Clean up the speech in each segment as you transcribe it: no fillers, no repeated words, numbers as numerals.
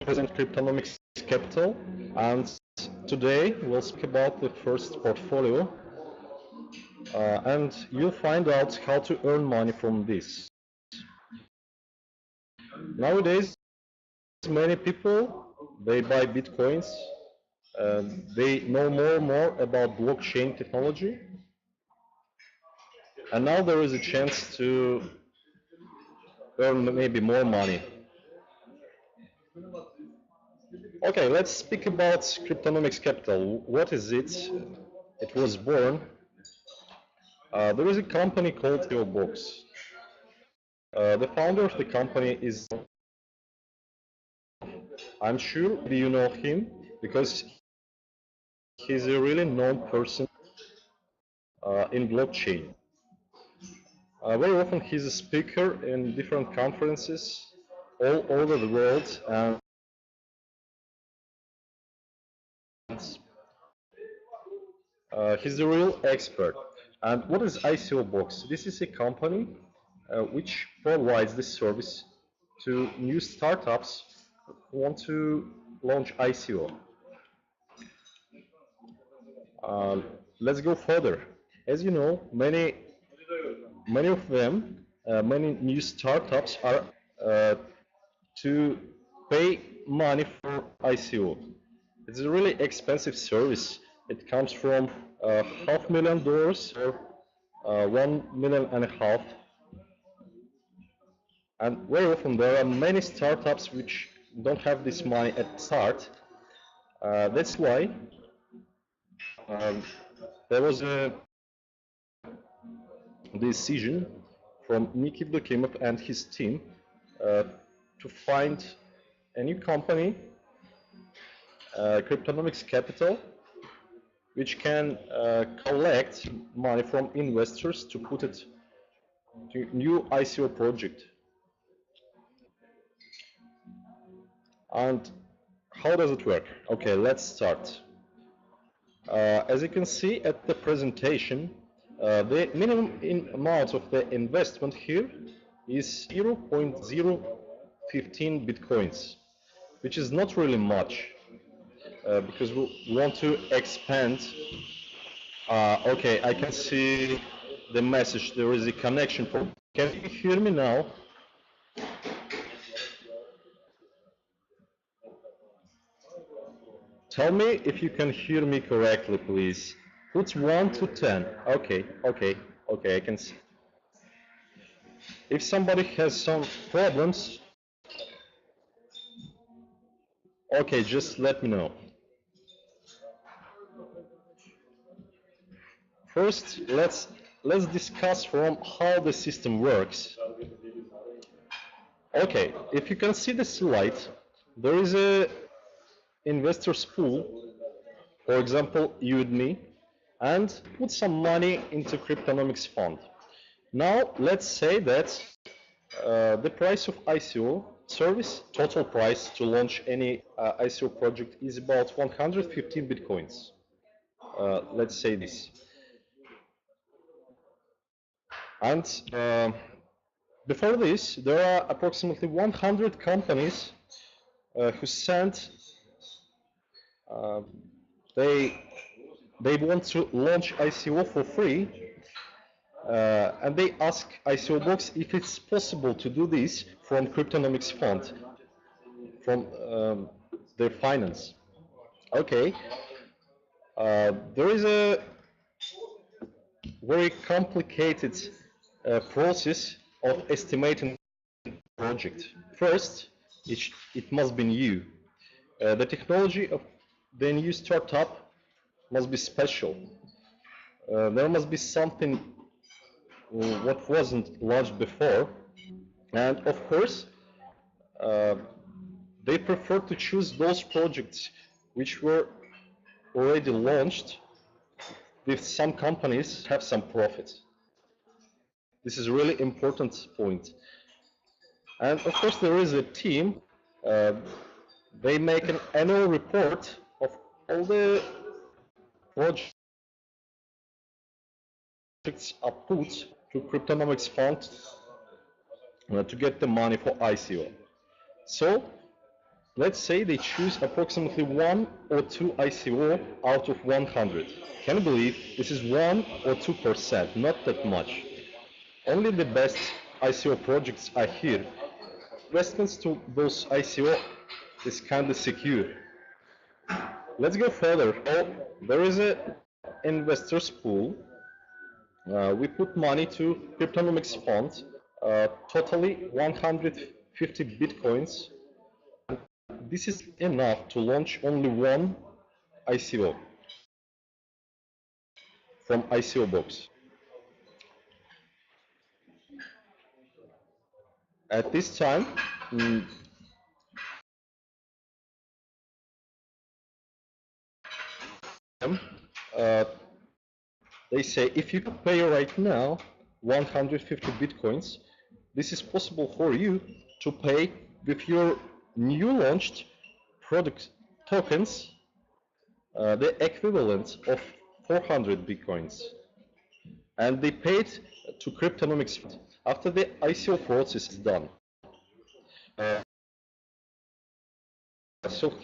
present Cryptonomics Capital, and today we'll speak about the first portfolio, and you'll find out how to earn money from this. Nowadays, many people, they buy bitcoins, they know more and more about blockchain technology, and now there is a chance to earn maybe more money. Okay, let's speak about Cryptonomics Capital. What is it? It was born. There is a company called ICO. The founder of the company is, I'm sure you know him because he's a really known person in blockchain. Very often he's a speaker in different conferences all over the world, and he's a real expert. And what is ICO Box? This is a company which provides this service to new startups who want to launch ICO. Let's go further. As you know, many of them, many new startups are to pay money for ICO. It's a really expensive service. It comes from $500,000 or 1.5 million. And very often there are many startups which don't have this money at the start. That's why there was a decision from Nikit Dokimov and his team to find a new company, Cryptonomics Capital, which can collect money from investors to put it to new ICO project. And how does it work? Okay, let's start. As you can see at the presentation, the minimum amount of the investment here is 0.015 bitcoins, which is not really much because we want to expand. Okay, I can see the message. There is a connection problem. Can you hear me now? Tell me if you can hear me correctly, please. Put 1 to 10. Okay, I can see. If somebody has some problems, okay, just let me know. First, let's discuss from how the system works. Okay, if you can see the slide, there is a investors pool, for example, you and me, and put some money into Cryptonomics fund. Now, let's say that the price of ICO service, total price to launch any ICO project is about 115 bitcoins. Let's say this. And before this, there are approximately 100 companies who sent they want to launch ICO for free, and they ask ICO Box if it's possible to do this from Cryptonomics fund, from their finance. Okay, there is a very complicated process of estimating project. First, it must be new. The technology of the new startup must be special. There must be something what wasn't launched before, and of course they prefer to choose those projects which were already launched with some companies have some profit. This is a really important point. And of course there is a team, they make an annual report of all the projects are put to Cryptonomics fund to get the money for ICO. So let's say they choose approximately 1 or 2 ICO out of 100. Can you believe this is 1 or 2%, not that much. Only the best ICO projects are here. Investments to those ICO is kind of secure. Let's go further. Oh, there is a investors pool. We put money to Cryptonomics fund, totally 150 bitcoins. This is enough to launch only one ICO from ICO box. At this time, they say if you pay right now 150 bitcoins, this is possible for you to pay with your new launched product tokens, the equivalent of 400 bitcoins. And they paid to Cryptonomics after the ICO process is done. So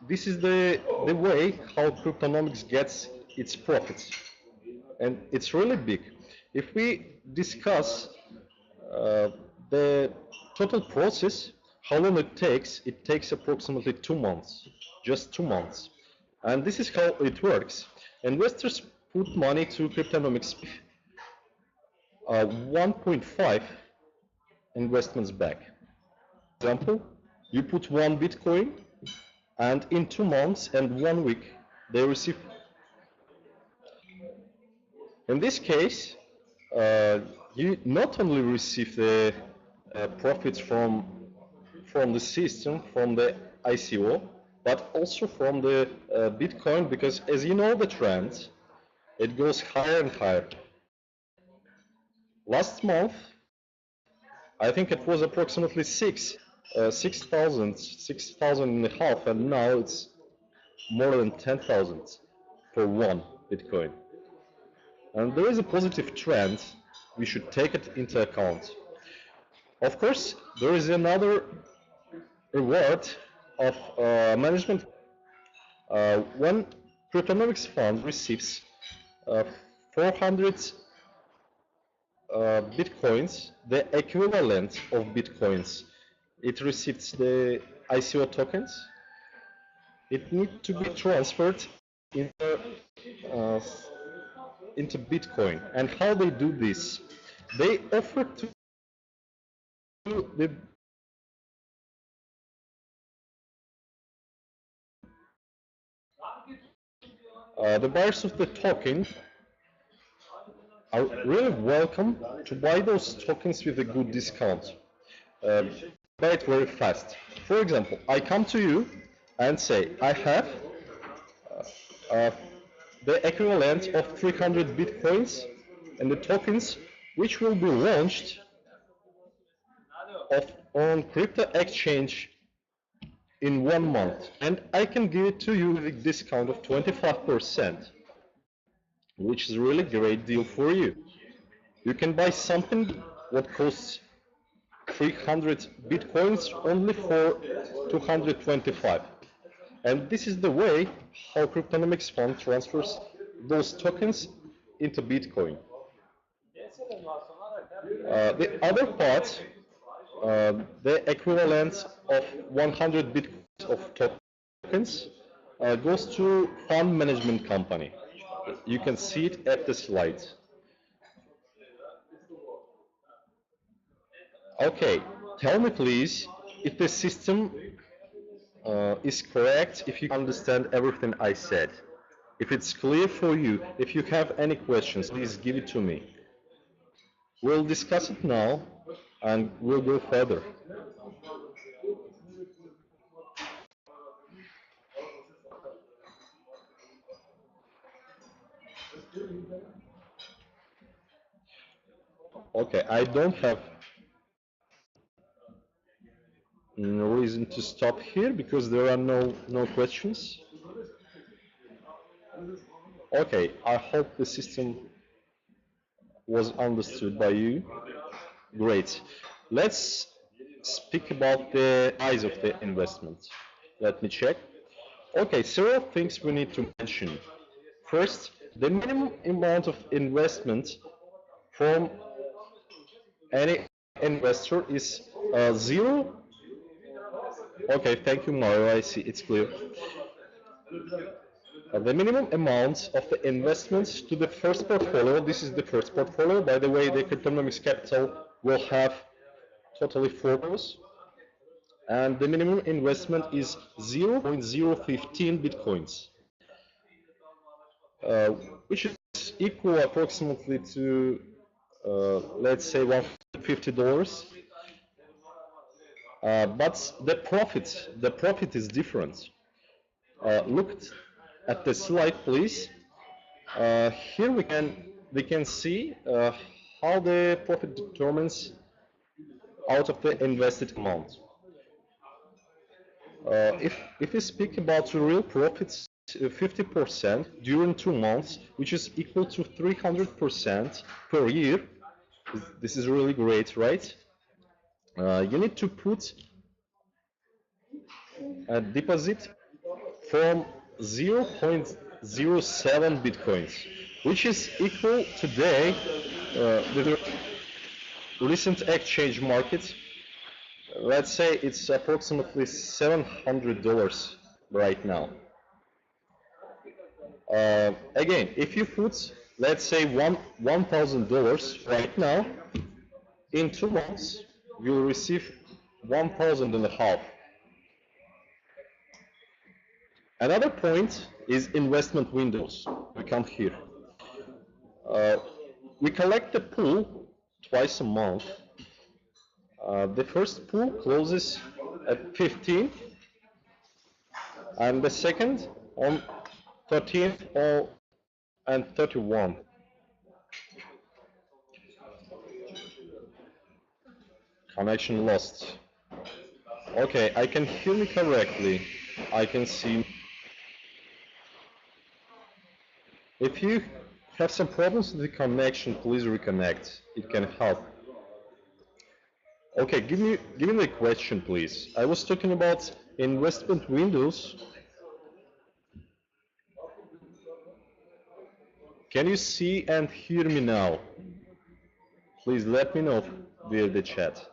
this is the way how Cryptonomics gets its profits, and it's really big. If we discuss the total process, how long it takes approximately 2 months, just 2 months. And this is how it works. Investors put money to Cryptonomics, 1.5 investments back. For example, you put 1 Bitcoin, and in 2 months and 1 week, they receive. In this case, you not only receive the profits from the system, from the ICO, but also from the Bitcoin, because as you know the trend, it goes higher and higher. Last month, I think it was approximately 6,000 and a half, and now it's more than 10,000 for one Bitcoin. And there is a positive trend, we should take it into account. Of course, there is another reward of management. When Cryptonomics Fund receives 400 bitcoins, the equivalent of bitcoins, it receives the ICO tokens. It needs to be transferred into Bitcoin. And how they do this? They offer to the buyers of the token are really welcome to buy those tokens with a good discount. Buy it very fast. For example, I come to you and say I have the equivalent of 300 bitcoins and the tokens which will be launched on crypto exchange in 1 month, and I can give it to you with a discount of 25%, which is a really great deal for you. You can buy something what costs 300 bitcoins only for 225. And this is the way how Cryptonomics Fund transfers those tokens into Bitcoin. The other part, the equivalent of 100 bitcoins of tokens goes to fund management company. You can see it at the slide. Okay, tell me please if the system is correct, if you understand everything I said. If it's clear for you, if you have any questions, please give it to me. We'll discuss it now and we'll go further. Okay, I don't have no reason to stop here because there are no questions. Okay, I hope the system was understood by you. Great. Let's speak about the size of the investment. Let me check. Okay, several things we need to mention. First, the minimum amount of investment from any investor is zero. Okay, thank you, Mario. I see it's clear. The minimum amount of the investments to the first portfolio, this is the first portfolio. By the way, the Cryptonomics Capital will have totally 4 rows. And the minimum investment is 0.015 bitcoins, which is equal approximately to, let's say, $150. But the profit is different. Look at the slide, please. Here we can see how the profit determines out of the invested amount. If we speak about the real profits, 50% during 2 months, which is equal to 300% per year. This is really great, right? You need to put a deposit from 0.07 bitcoins, which is equal today with the recent exchange market. Let's say it's approximately $700 right now. Again, if you put, let's say, $1,000 right now, in 2 months you'll receive 1,500. Another point is investment windows. We come here. We collect the pool twice a month. The first pool closes at 15th, and the second on 13th and 31. Connection lost. Okay, I can hear me correctly. I can see. If you have some problems with the connection, please reconnect. It can help. Okay, give me the question, please. I was talking about investment windows. Can you see and hear me now? Please let me know via the chat.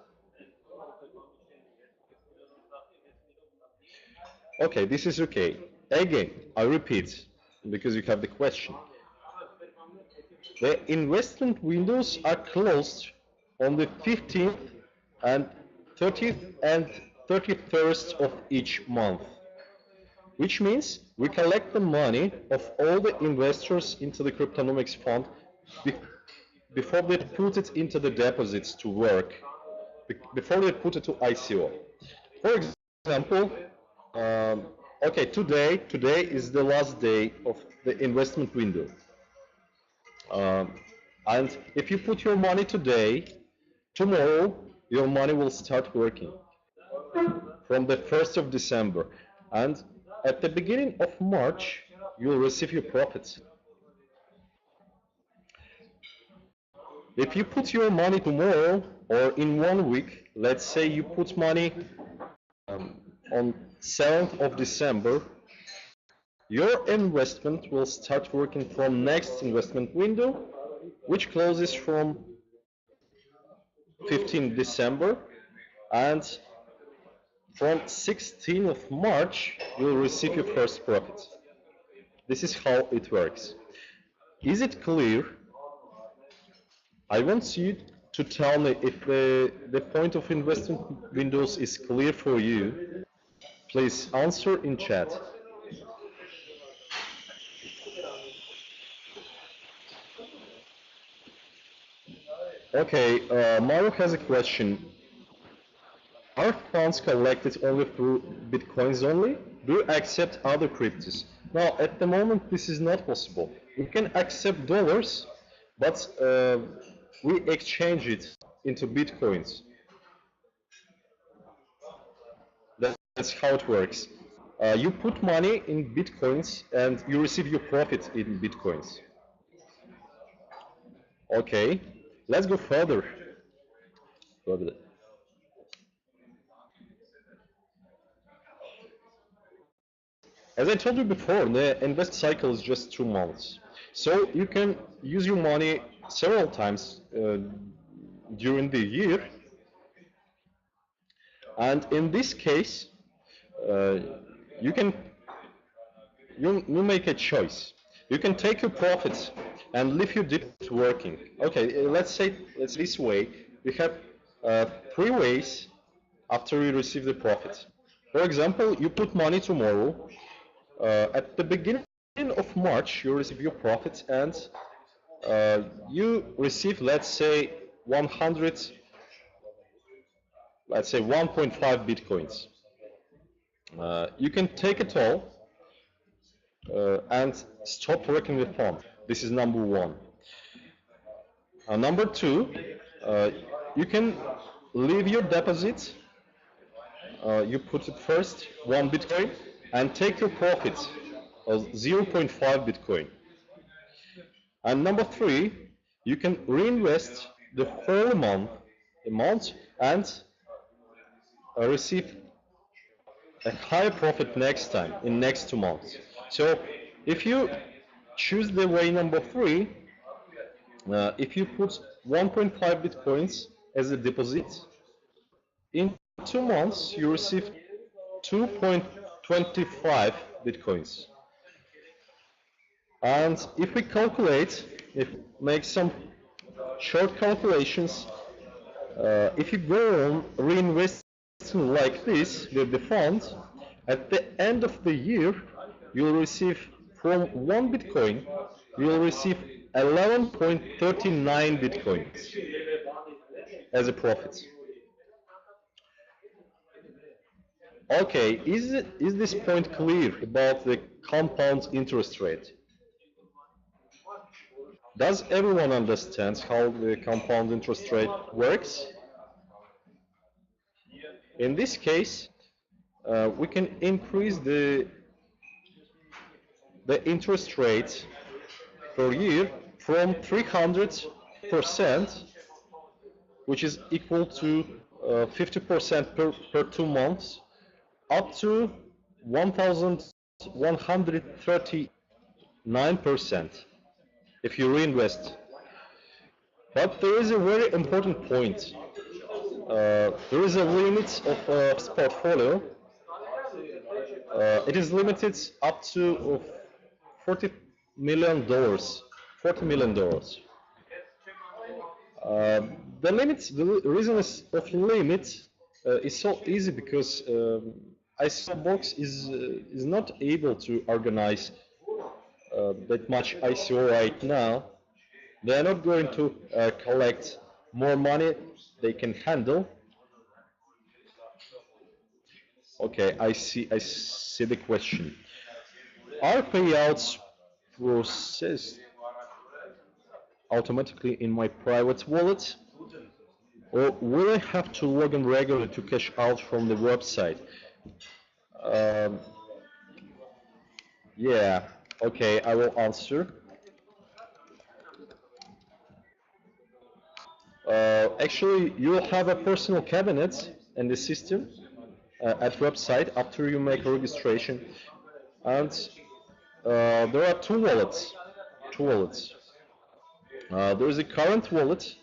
Okay, this is okay. Again, I repeat, because you have the question. The investment windows are closed on the 15th and 30th and 31st of each month, which means we collect the money of all the investors into the Cryptonomics fund before they put it into the deposits to work, before they put it to ICO. For example, okay, today is the last day of the investment window. And if you put your money today, tomorrow your money will start working from the 1st of December. And at the beginning of March, you'll receive your profits. If you put your money tomorrow or in 1 week, let's say you put money on 7th of December, your investment will start working from next investment window, which closes from 15th December, and from 16th of March, you'll receive your first profit. This is how it works. Is it clear? I want you to tell me if the point of investment windows is clear for you. Please answer in chat. Okay, Mario has a question. Are funds collected only through Bitcoins only? Do you accept other cryptos? Now, at the moment, this is not possible. We can accept dollars, but we exchange it into Bitcoins. That's how it works. You put money in Bitcoins and you receive your profit in Bitcoins. Okay, let's go further. As I told you before, the invest cycle is just 2 months. So you can use your money several times during the year. And in this case, you can you make a choice. You can take your profits and leave your deposit working. Okay, let's say it's this way. We have 3 ways after you receive the profit. For example, you put money tomorrow. At the beginning of March, you receive your profits and you receive, let's say, 1.5 bitcoins. You can take it all and stop working the fund. This is number 1. Number 2, you can leave your deposit. You put it first, 1 bitcoin, and take your profits of 0.5 bitcoin. And number 3, you can reinvest the whole amount and receive a higher profit next time, in next 2 months. So if you choose the way number 3, if you put 1.5 bitcoins as a deposit, in 2 months you receive 2.25 bitcoins. And if we make some short calculations, if you go on reinvesting like this with the fund, at the end of the year, you'll receive from 1 bitcoin, you'll receive 11.39 bitcoins as a profit. Okay, is this point clear about the compound interest rate? Does everyone understand how the compound interest rate works? In this case, we can increase the interest rate per year from 300%, which is equal to 50% per 2 months, up to 1,139% if you reinvest. But there is a very important point. There is a limit of this portfolio. It is limited up to $40 million. $40 million. The reason of limit is so easy because ICO box is not able to organize that much ICO right now. They are not going to collect more money they can handle. Okay, I see the question. Are payouts processed automatically in my private wallet, or will I have to log in regularly to cash out from the website? Yeah, okay, I will answer. Actually, you'll have a personal cabinet in the system at website after you make a registration, and there are 2 wallets. There is a current wallet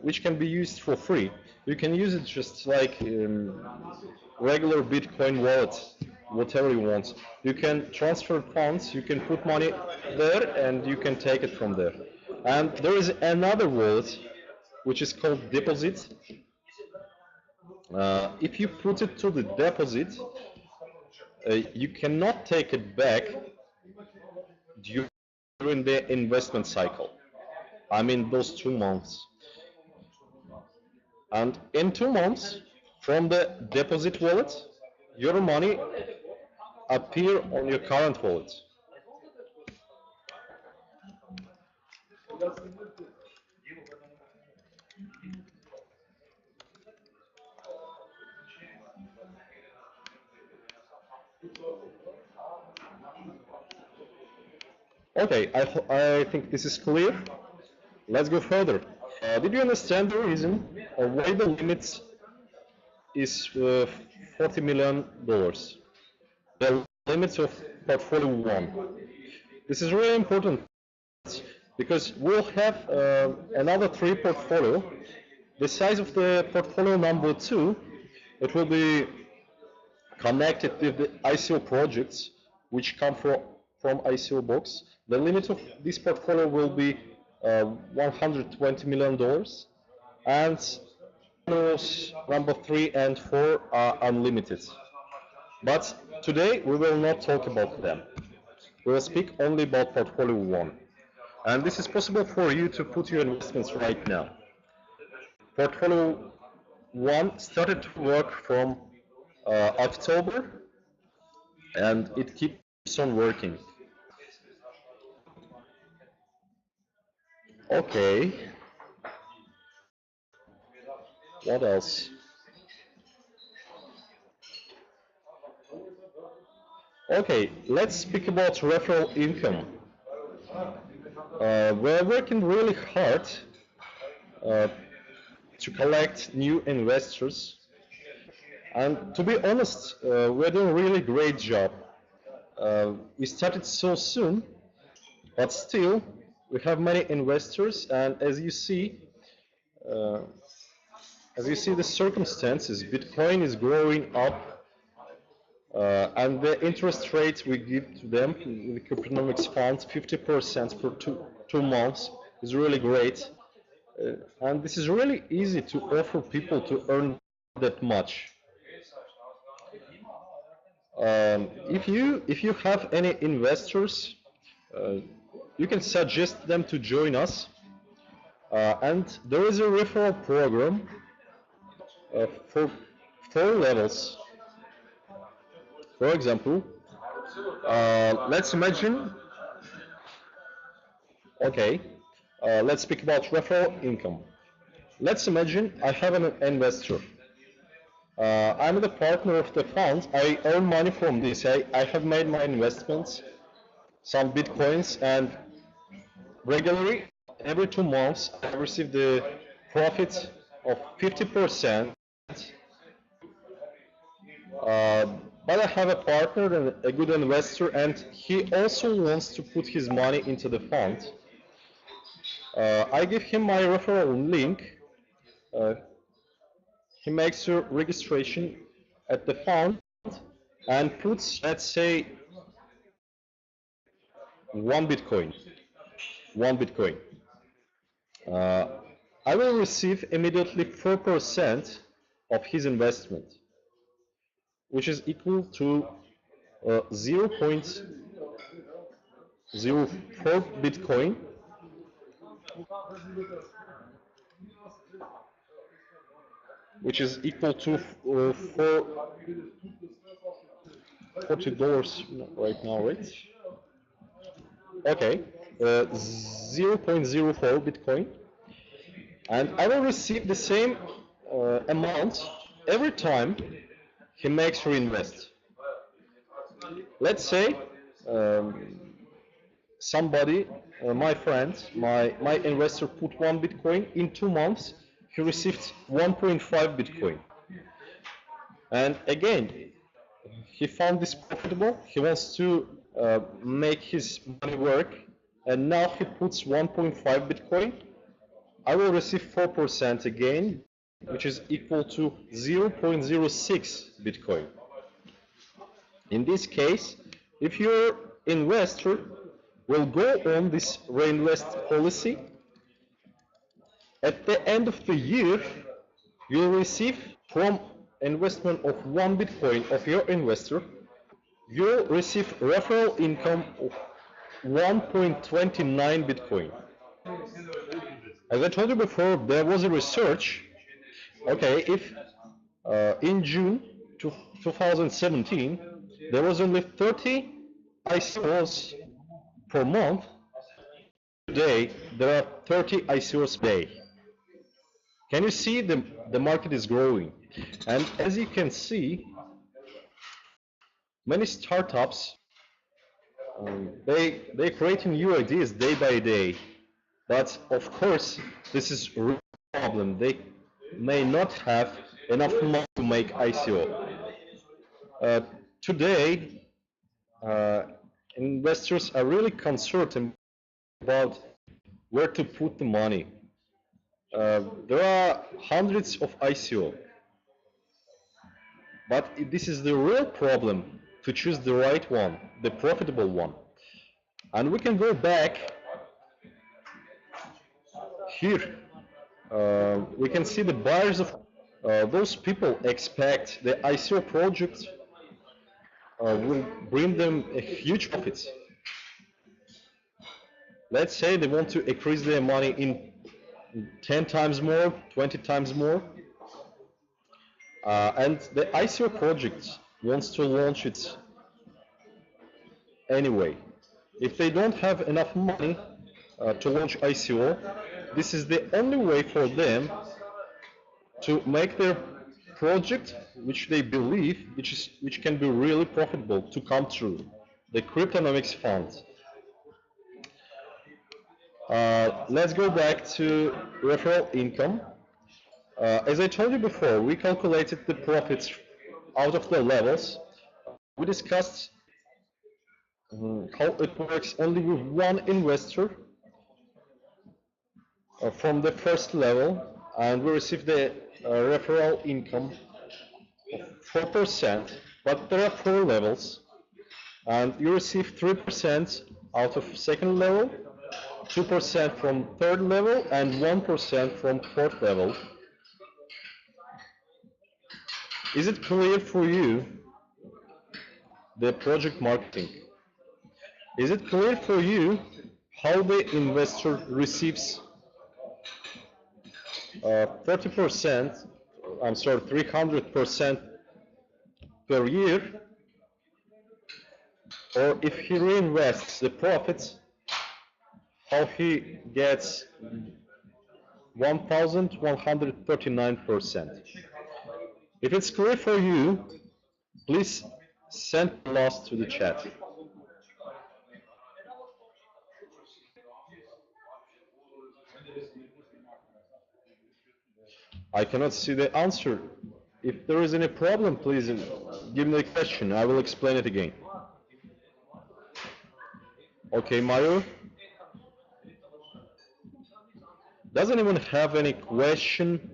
which can be used for free. You can use it just like regular Bitcoin wallet, whatever you want. You can transfer funds, you can put money there, and you can take it from there. And there is another wallet which is called deposit. If you put it to the deposit, you cannot take it back during the investment cycle. I mean those 2 months. And in 2 months, from the deposit wallet, your money appear on your current wallet. Okay, I think this is clear. Let's go further. Did you understand the reason or why the limit is $40 million? The limit of portfolio 1. This is really important because we'll have another 3 portfolio. The size of the portfolio number 2, it will be connected with the ICO projects which come from ICO box. The limit of this portfolio will be $120 million, and number 3 and 4 are unlimited. But today we will not talk about them. We will speak only about portfolio 1. And this is possible for you to put your investments right now. Portfolio 1 started to work from October, and it keeps on working. Okay. What else? Okay, let's speak about referral income. We're working really hard to collect new investors, and to be honest, we're doing a really great job. We started so soon, but still we have many investors, and as you see the circumstances, Bitcoin is growing up, and the interest rate we give to them, the Cryptonomics fund, 50% for two months, is really great. And this is really easy to offer people to earn that much. If you have any investors, you can suggest them to join us. And there is a referral program for 4 levels. For example, let's imagine, okay, let's speak about referral income. Let's imagine I have an investor. I'm the partner of the fund. I earn money from this. I have made my investments, some bitcoins, and regularly, every 2 months, I receive the profit of 50%. But I have a partner and a good investor, and he also wants to put his money into the fund. I give him my referral link. He makes a registration at the fund and puts, let's say, 1 Bitcoin. 1 Bitcoin. I will receive immediately 4% of his investment, which is equal to 0.04 Bitcoin, which is equal to $40 right now, right? Okay, 0.04 Bitcoin, and I will receive the same amount every time he makes reinvest. Let's say somebody, my friend, my investor put 1 Bitcoin. In 2 months, he received 1.5 Bitcoin. And again, he found this profitable. He wants to make his money work, and now he puts 1.5 Bitcoin. I will receive 4% again, which is equal to 0.06 Bitcoin. In this case, if your investor will go on this reinvest policy, at the end of the year, you'll receive from investment of 1 Bitcoin of your investor, you'll receive referral income of 1.29 Bitcoin. As I told you before, there was a research. Okay, if in June 2017 there was only 30 ICOs per month, today there are 30 ICOs per day. Can you see the market is growing? And as you can see, many startups, they create new ideas day by day. But of course, this is a problem. They may not have enough money to make ICO. Today, investors are really concerned about where to put the money. There are hundreds of ICO, but this is the real problem, to choose the right one, the profitable one. And we can go back here. We can see the buyers of those people expect the ICO project will bring them a huge profit. Let's say they want to increase their money in 10 times more, 20 times more, and the ICO project wants to launch it anyway. If they don't have enough money to launch ICO, this is the only way for them to make their project, which they believe, which can be really profitable, to come true. The Cryptonomics fund. Let's go back to referral income. As I told you before, we calculated the profits out of the levels. We discussed how it works only with one investor from the first level, and we receive the referral income of 4%, but there are 4 levels, and you receive 3% out of second level, 2% from third level, and 1% from fourth level. Is it clear for you, the project marketing? Is it clear for you how the investor receives 30%, I'm sorry, 300% per year, or if he reinvests the profits, how he gets 1,139%? If it's clear for you, please send plus to the chat. I cannot see the answer. If there is any problem, please give me the question. I will explain it again. Okay, Mario? Does anyone have any question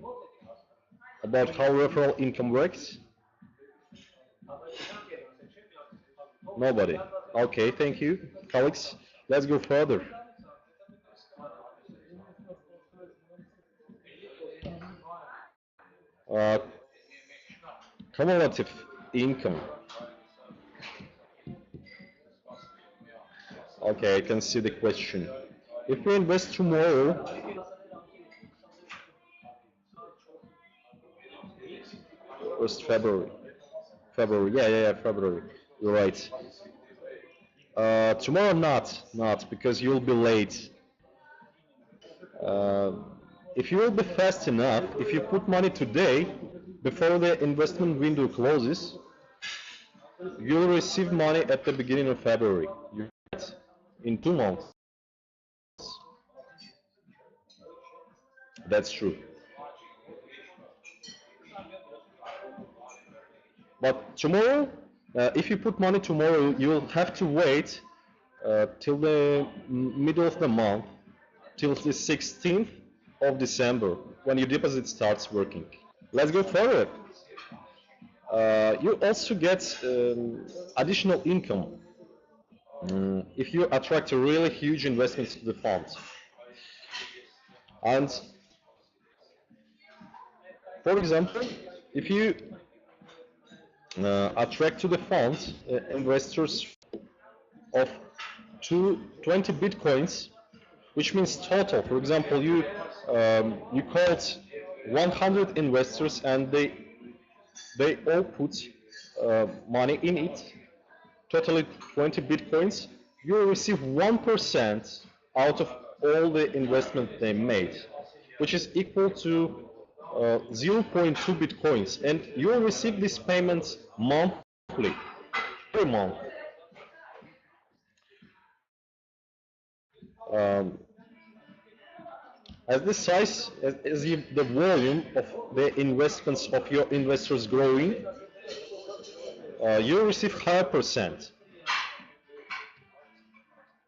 about how referral income works? Nobody. Okay, thank you, colleagues. Let's go further. Cumulative income. Okay, I can see the question. If we invest tomorrow, first February, yeah, February. You're right. Tomorrow not, because you'll be late. If you will be fast enough, if you put money today, before the investment window closes, you'll receive money at the beginning of February, in 2 months. That's true. But tomorrow, if you put money tomorrow, you'll have to wait till the middle of the month, till the 16th of December, when your deposit starts working. Let's go further. You also get additional income if you attract a really huge investment to the fund. And for example, if you attract to the fund investors of 20 bitcoins, which means total. For example, you called 100 investors and they all put money in it, totally 20 bitcoins. You will receive 1% out of all the investment they made, which is equal to 0.2 bitcoins, and you will receive these payments monthly, per month. As the size, as the volume of the investments of your investors growing, you receive higher percent.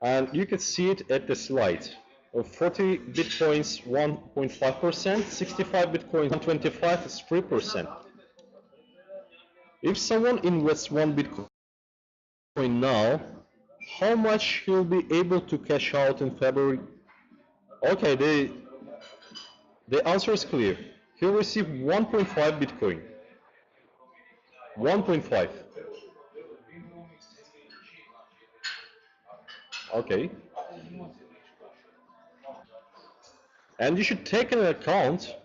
And you can see it at the slide. 40 bitcoins 1.5%, 65 bitcoins 125 is 3%. If someone invests 1 bitcoin now, how much he'll be able to cash out in February? Okay, the answer is clear. He'll receive 1.5 bitcoin. 1.5. Okay. And you should take into account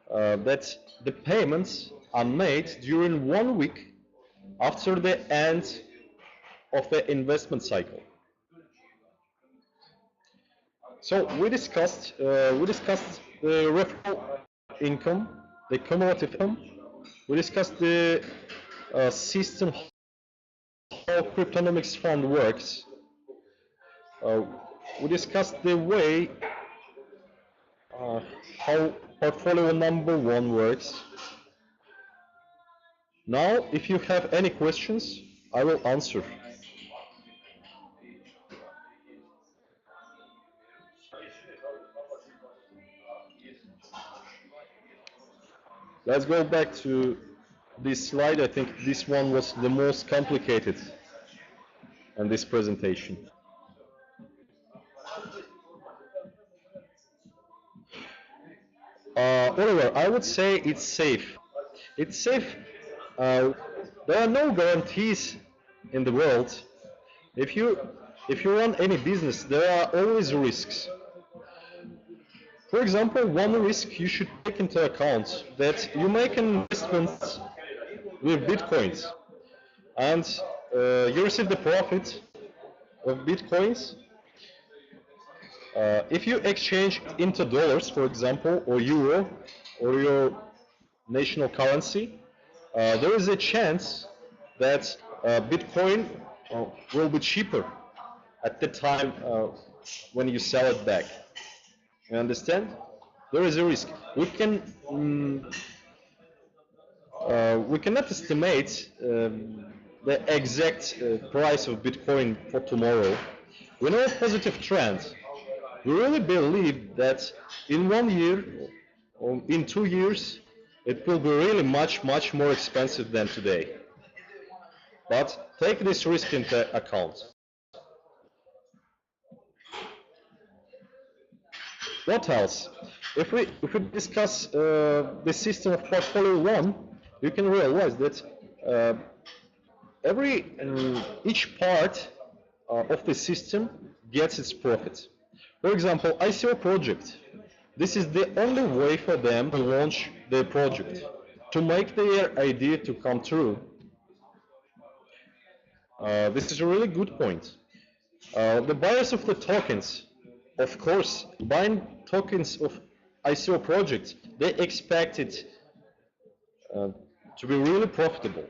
that the payments are made during 1 week after the end of the investment cycle. So we discussed the referral income, the cumulative income. We discussed the system, how Cryptonomics fund works. We discussed the way how portfolio number 1 works. Now, if you have any questions, I will answer. Let's go back to this slide. I think this one was the most complicated in this presentation. Oliver, I would say it's safe. It's safe. There are no guarantees in the world. If you run any business, there are always risks. For example, one risk you should take into account that you make an investment with bitcoins and you receive the profit of bitcoins. If you exchange it into dollars, for example, or euro, or your national currency, there is a chance that Bitcoin will be cheaper at the time when you sell it back. You understand? There is a risk. We cannot estimate the exact price of Bitcoin for tomorrow. We know a positive trend. We really believe that in 1 year or in 2 years, it will be really much more expensive than today. But take this risk into account. What else? If we discuss the system of portfolio 1, you can realize that each part of the system gets its profit. For example, ICO project. This is the only way for them to launch their project, to make their idea to come true. This is a really good point. The buyers of the tokens, of course, buying tokens of ICO projects, they expect it to be really profitable.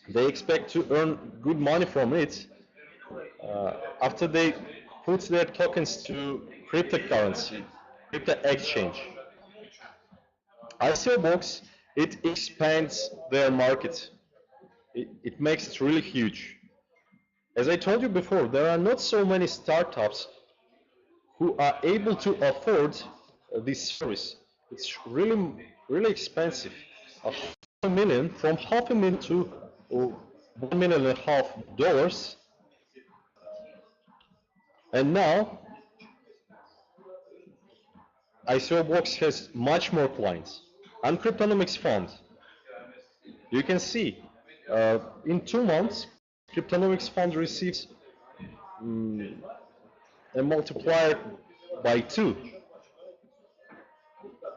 They expect to earn good money from it after they put their tokens to cryptocurrency, crypto exchange. ICO box, it expands their market. It makes it really huge. As I told you before, there are not so many startups who are able to afford this service. It's really expensive. $500,000, from $500,000 to $1.5 million. And now, ICO Box has much more clients. And Cryptonomics Fund, you can see, in 2 months, Cryptonomics Fund receives a multiplier by 2.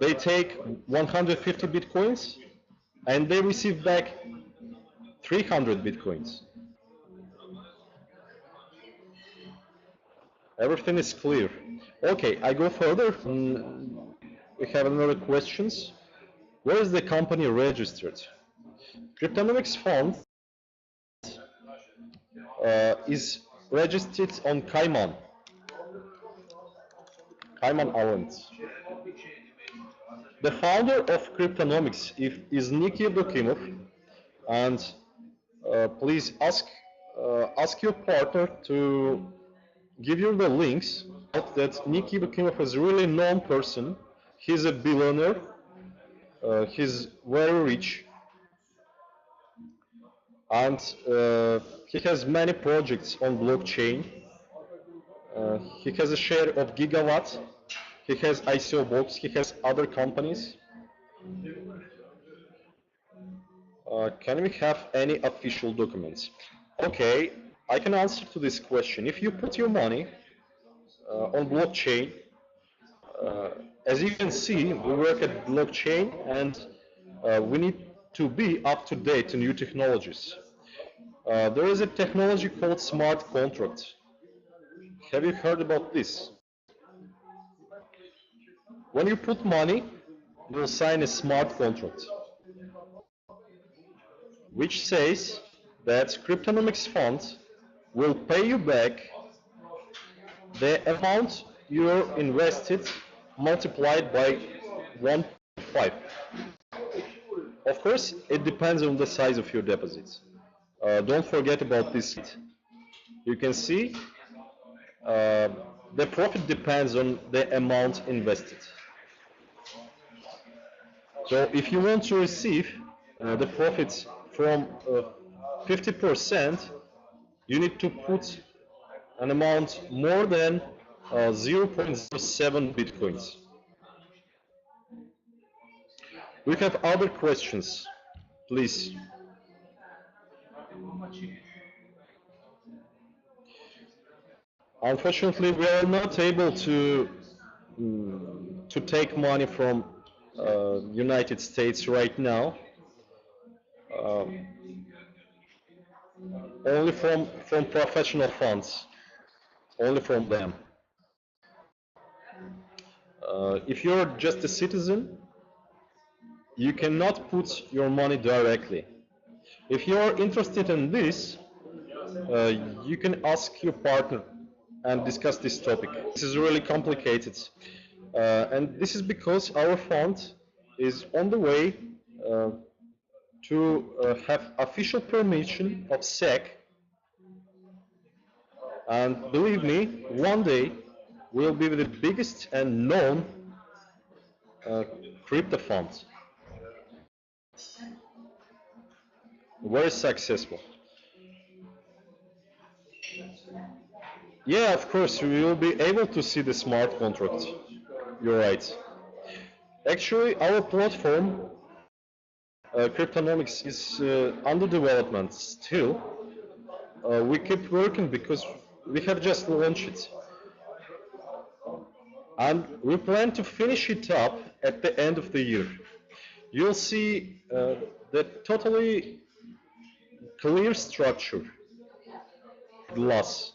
They take 150 bitcoins and they receive back 300 bitcoins. Everything is clear. Okay, I go further. We have another questions. Where is the company registered? Cryptonomics Fund is registered on Cayman Islands. The founder of Cryptonomics is Nicky Dokimov, and please ask ask your partner to give you the links that Nikki Bakimov is a really known person. He's a billionaire. He's very rich, and he has many projects on blockchain. He has a share of Gigawatt. He has ICO box. He has other companies. Can we have any official documents? Okay, I can answer to this question. If you put your money on blockchain, as you can see, we work at blockchain and we need to be up to date on new technologies. There is a technology called smart contract. Have you heard about this? When you put money, you'll sign a smart contract, which says that Cryptonomics fund will pay you back the amount you invested multiplied by 1.5. Of course, it depends on the size of your deposits. Don't forget about this. You can see the profit depends on the amount invested. So if you want to receive the profits from 50%, you need to put an amount more than 0.07 bitcoins. We have other questions, please. Unfortunately, we are not able to take money from United States right now. Only from professional funds, only from them. If you're just a citizen, you cannot put your money directly. If you're interested in this, you can ask your partner and discuss this topic. This is really complicated. And this is because our fund is on the way to have official permission of SEC. And believe me, one day we'll be the biggest and known crypto fund. Very successful. Yeah, of course, we will be able to see the smart contract. You're right. Actually, our platform, Cryptonomics, is under development still. We keep working because we have just launched it. And we plan to finish it up at the end of the year. You'll see the totally clear structure, glass.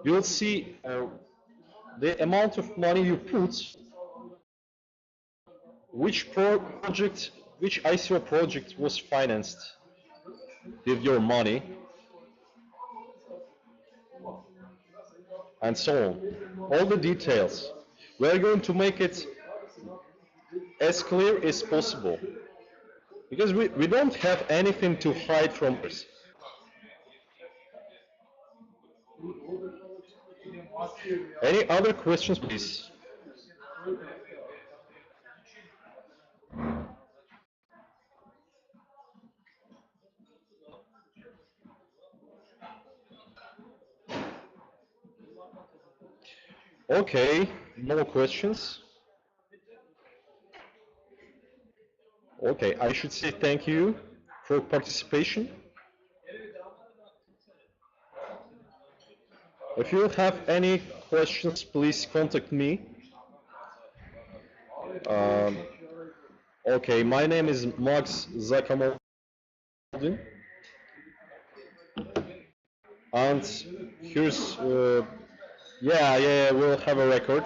You'll see the amount of money you put, which project, which ICO project was financed with your money, and so on. All the details. We're going to make it as clear as possible, because we don't have anything to hide from us. Any other questions, please? Okay, no questions. Okay, I should say thank you for participation. If you have any questions, please contact me. Okay, my name is Max Zakamaldin. And here's, yeah, we'll have a record.